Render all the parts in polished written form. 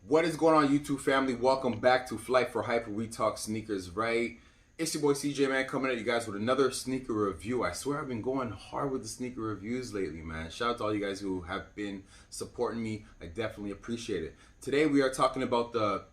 What is going on, YouTube family? Welcome back to Flight for Hype, where we talk sneakers, right? It's your boy CJ, man, coming at you guys with another sneaker review. I swear I've been going hard with the sneaker reviews lately, man. Shout out to all you guys who have been supporting me. I definitely appreciate it. Today we are talking about the...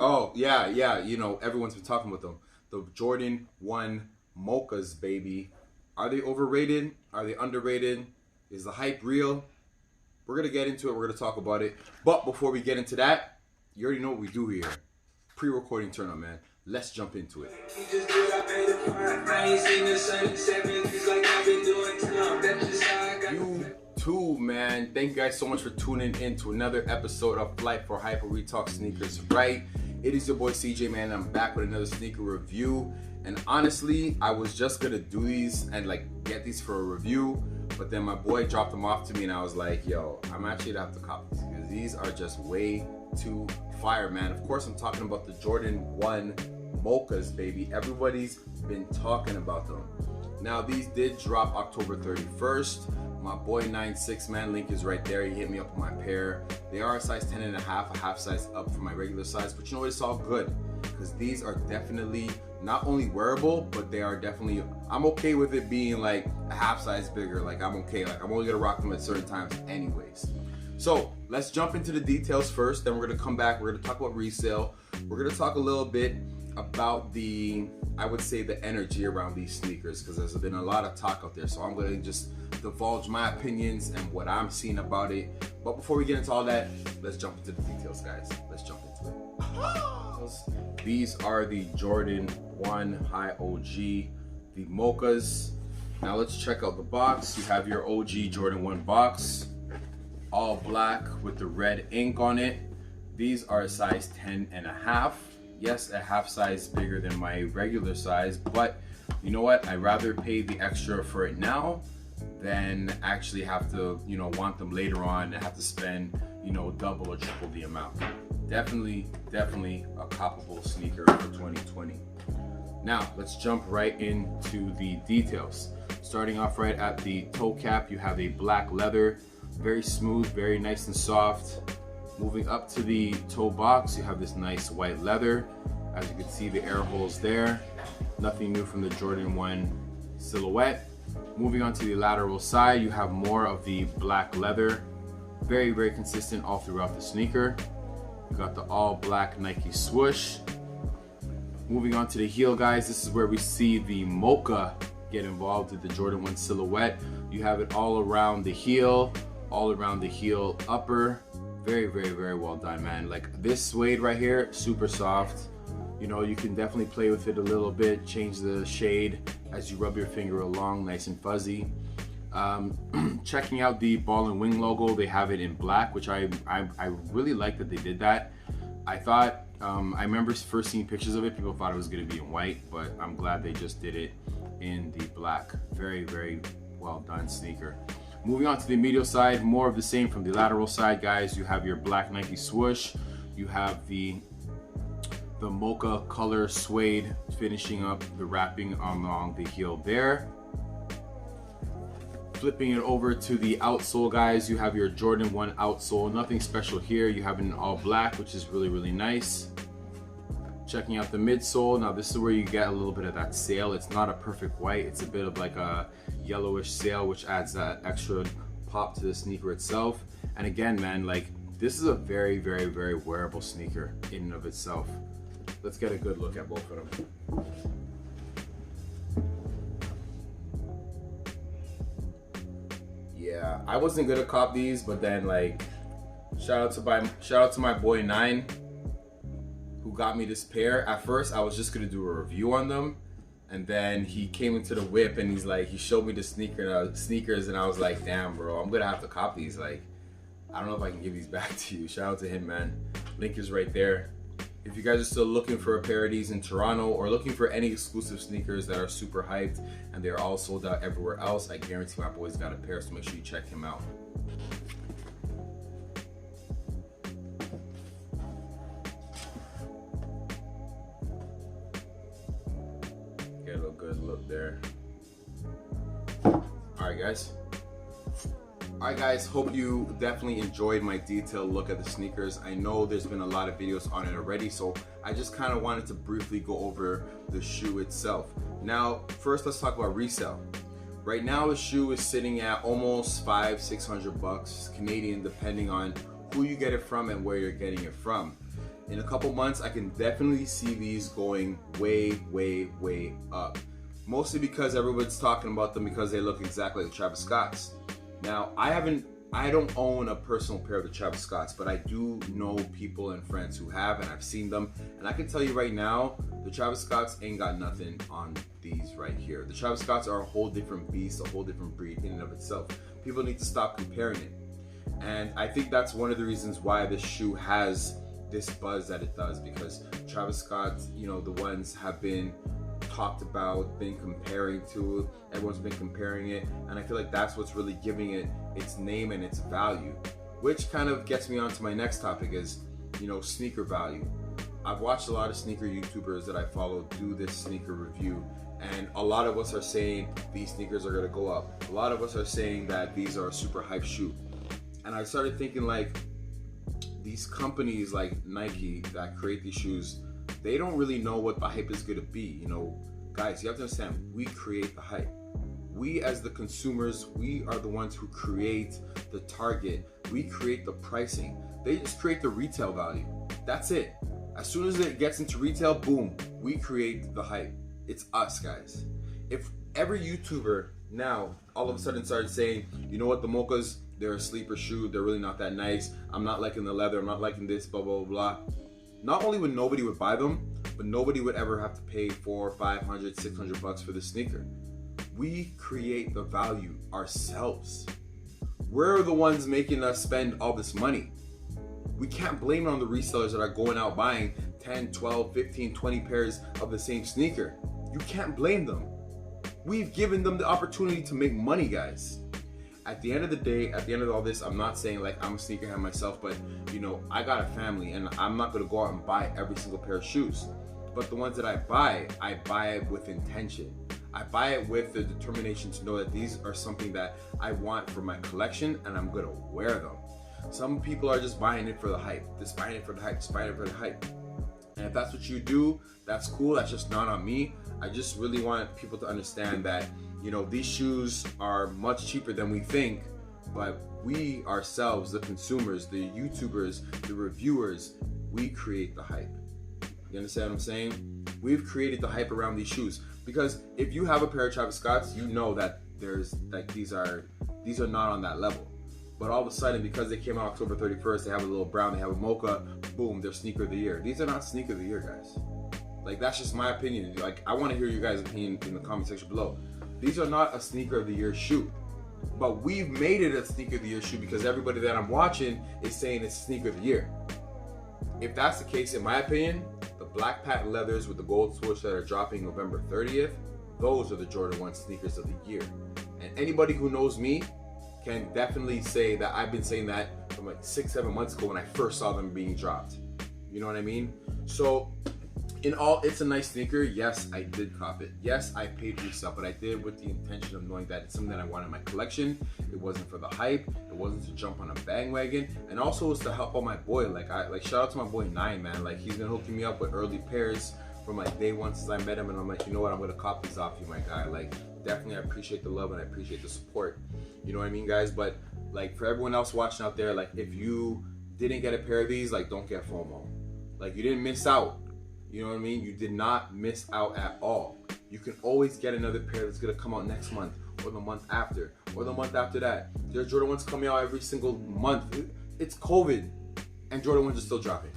Oh, yeah, you know, everyone's been talking about them. The Jordan 1 Mochas, baby. Are they overrated? Are they underrated? Is the hype real? We're going to get into it. We're going to talk about it. But before we get into that, you already know what we do here. Pre-recording turn on, man. Let's jump into it. You too, man. Thank you guys so much for tuning in to another episode of Flight for Hype, where we talk sneakers, right? It is your boy CJ, man. I'm back with another sneaker review. And honestly, I was just going to do these and like get these for a review. But then my boy dropped them off to me and I was like, yo, I'm actually gonna have to cop these because these are just way too fire, man. Of course, I'm talking about the Jordan 1 Mochas, baby. Everybody's been talking about them. Now, these did drop October 31st. My boy 96, man, link is right there. He hit me up with my pair. They are a size 10 and a half size up from my regular size, but you know what, it's all good because these are definitely not only wearable, but they are definitely, I'm okay with it being like a half size bigger. Like I'm okay, like I'm only gonna rock them at certain times anyways. So let's jump into the details first, then we're gonna come back, we're gonna talk about resale. We're gonna talk a little bit about the, I would say, the energy around these sneakers, because there's been a lot of talk out there. So I'm gonna just divulge my opinions and what I'm seeing about it. But before we get into all that, let's jump into the details, guys. Let's jump into it. These are the Jordan 1 High OG, the Mochas. Now let's check out the box. You have your OG Jordan 1 box, all black with the red ink on it. These are a size 10 and a half. Yes, a half size bigger than my regular size, but you know what? I'd rather pay the extra for it now than actually have to, you know, want them later on and have to spend, you know, double or triple the amount. Definitely a coppable sneaker for 2020. Now, let's jump right into the details. Starting off right at the toe cap, you have a black leather, very smooth, very nice and soft. Moving up to the toe box, you have this nice white leather. As you can see, the air holes there. Nothing new from the Jordan 1 silhouette. Moving on to the lateral side, you have more of the black leather. Very consistent all throughout the sneaker. You got the all black Nike swoosh. Moving on to the heel, guys, this is where we see the Mocha get involved with the Jordan 1 silhouette. You have it all around the heel, all around the heel upper. Very well done, man. Like this suede right here, super soft. You know, you can definitely play with it a little bit, change the shade as you rub your finger along, nice and fuzzy. Checking out the ball and wing logo, they have it in black, which I really like that they did that. I thought, I remember first seeing pictures of it, people thought it was going to be in white, but I'm glad they just did it in the black. Very well done sneaker. Moving on to the medial side, more of the same from the lateral side, guys. You have your black Nike swoosh, you have the Mocha color suede finishing up the wrapping along the heel there. Flipping it over to the outsole, guys, you have your Jordan 1 outsole. Nothing special here. You have it in all black, which is really nice. Checking out the midsole. Now this is where you get a little bit of that sail. It's not a perfect white. It's a bit of like a yellowish sail, which adds that extra pop to the sneaker itself. And again, man, like this is a very wearable sneaker in and of itself. Let's get a good look at both of them. Yeah, I wasn't gonna cop these, but then like shout out to my boy 9 who got me this pair. At first I was just gonna do a review on them, and then he came into the whip and he's like, he showed me the sneakers, and I was like, damn bro, I'm gonna have to cop these. Like, I don't know if I can give these back to you. Shout out to him, man. Link is right there. If you guys are still looking for a pair of these in Toronto, or looking for any exclusive sneakers that are super hyped and they're all sold out everywhere else, I guarantee my boy's got a pair, so make sure you check him out. Get a good look there. Alright guys, Alright guys, hope you definitely enjoyed my detailed look at the sneakers. I know there's been a lot of videos on it already, so I just kind of wanted to briefly go over the shoe itself. Now, first let's talk about resale. Right now the shoe is sitting at almost $500-600 Canadian, depending on who you get it from and where you're getting it from. In a couple months, I can definitely see these going way up. Mostly because everyone's talking about them because they look exactly like Travis Scott's. Now, I don't own a personal pair of the Travis Scott's, but I do know people and friends who have, and I've seen them. And I can tell you right now, the Travis Scott's ain't got nothing on these right here. The Travis Scott's are a whole different beast, a whole different breed in and of itself. People need to stop comparing it. And I think that's one of the reasons why this shoe has this buzz that it does, because Travis Scott's, you know, the ones have been talked about, been comparing to, everyone's been comparing it, and I feel like that's what's really giving it its name and its value, which kind of gets me on to my next topic is, you know, sneaker value. I've watched a lot of sneaker YouTubers that I follow do this sneaker review, and a lot of us are saying these sneakers are going to go up. A lot of us are saying that these are a super hype shoe, and I started thinking, like, these companies like Nike that create these shoes, they don't really know what the hype is going to be. You know, guys, you have to understand, we create the hype. We as the consumers, we are the ones who create the target. We create the pricing. They just create the retail value. That's it. As soon as it gets into retail, boom, we create the hype. It's us, guys. If every YouTuber now all of a sudden started saying, you know what, the Mochas, they're a sleeper shoe, they're really not that nice, I'm not liking the leather, I'm not liking this, blah, blah, blah. Not only would nobody would buy them, but nobody would ever have to pay $400, $500, $600 for the sneaker. We create the value ourselves. We're the ones making us spend all this money. We can't blame it on the resellers that are going out buying 10, 12, 15, 20 pairs of the same sneaker. You can't blame them. We've given them the opportunity to make money, guys. At the end of the day, at the end of all this, I'm not saying like I'm a sneakerhead myself, but you know, I got a family and I'm not gonna go out and buy every single pair of shoes. But the ones that I buy it with intention. I buy it with the determination to know that these are something that I want for my collection and I'm gonna wear them. Some people are just buying it for the hype, just buying it for the hype, just buying it for the hype. And if that's what you do, that's cool, that's just not on me. I just really want people to understand that, you know, these shoes are much cheaper than we think, but we ourselves, the consumers, the YouTubers, the reviewers, we create the hype. You understand what I'm saying? We've created the hype around these shoes, because if you have a pair of Travis Scott's, you know that there's like these are not on that level. But all of a sudden, because they came out October 31st, they have a little brown, they have a Mocha, boom, they're sneaker of the year. These are not sneaker of the year, guys. Like, that's just my opinion. Like, I want to hear you guys' opinion in the comment section below. These are not a sneaker of the year shoe, but we've made it a sneaker of the year shoe because everybody that I'm watching is saying it's sneaker of the year. If that's the case, in my opinion, the black patent leathers with the gold swoosh that are dropping November 30th, those are the Jordan 1 sneakers of the year. And anybody who knows me can definitely say that I've been saying that from like 6-7 months ago when I first saw them being dropped. You know what I mean? So in all, it's a nice sneaker. Yes, I did cop it. Yes, I paid resale, but I did with the intention of knowing that it's something that I want in my collection. It wasn't for the hype. It wasn't to jump on a bandwagon, and also it was to help out my boy. Like shout out to my boy Nine, man. Like, he's been hooking me up with early pairs from like day one since I met him, and I'm like, you know what? I'm gonna cop these off you, my guy. Like, definitely, I appreciate the love and I appreciate the support. You know what I mean, guys? But like, for everyone else watching out there, like, if you didn't get a pair of these, like, don't get FOMO. Like, you didn't miss out. You know what I mean? You did not miss out at all. You can always get another pair that's gonna come out next month, or the month after, or the month after that. There's Jordan 1s coming out every single month. It's COVID, and Jordan 1s are still dropping.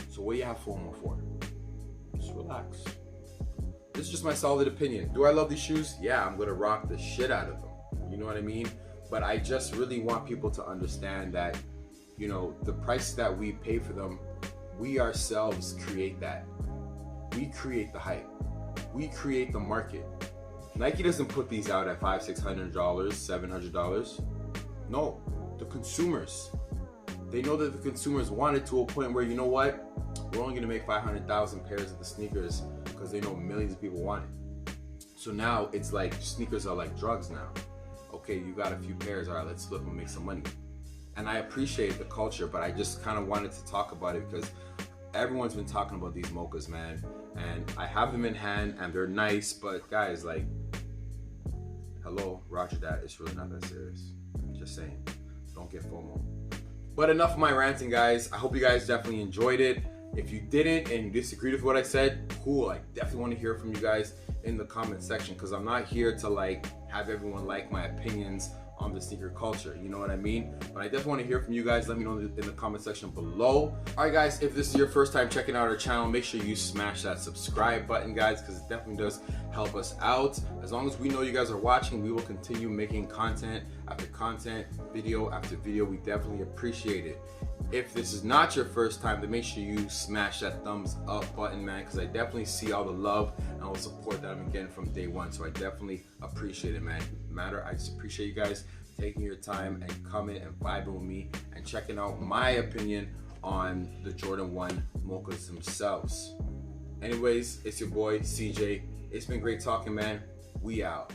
So what do you have FOMO for? Just relax. This is just my solid opinion. Do I love these shoes? Yeah, I'm gonna rock the shit out of them. You know what I mean? But I just really want people to understand that, you know, the price that we pay for them, we ourselves create that. We create the hype. We create the market. Nike doesn't put these out at $500, $600, $700. No, the consumers. They know that the consumers want it to a point where, you know what? We're only gonna make 500,000 pairs of the sneakers because they know millions of people want it. So now it's like sneakers are like drugs now. okay, you got a few pairs, all right, let's flip them and make some money. And I appreciate the culture, but I just kind of wanted to talk about it because everyone's been talking about these mochas, man. And I have them in hand and they're nice, but guys, like, hello, roger that, it's really not that serious. Just saying, don't get FOMO. But enough of my ranting, guys. I hope you guys definitely enjoyed it. If you didn't and you disagreed with what I said, cool. I definitely want to hear from you guys in the comment section because I'm not here to like have everyone like my opinions on the sneaker culture, you know what I mean? But I definitely want to hear from you guys. Let me know in the comment section below. All right, guys, if this is your first time checking out our channel, make sure you smash that subscribe button, guys, because it definitely does help us out. As long as we know you guys are watching, we will continue making content after content, video after video. We definitely appreciate it. If this is not your first time, then make sure you smash that thumbs up button, man, because I definitely see all the love and all the support that I'm getting from day one. So I definitely appreciate it, man. I just appreciate you guys taking your time and coming and vibing with me and checking out my opinion on the Jordan 1 mochas themselves. Anyways, it's your boy CJ. It's been great talking, man. We out.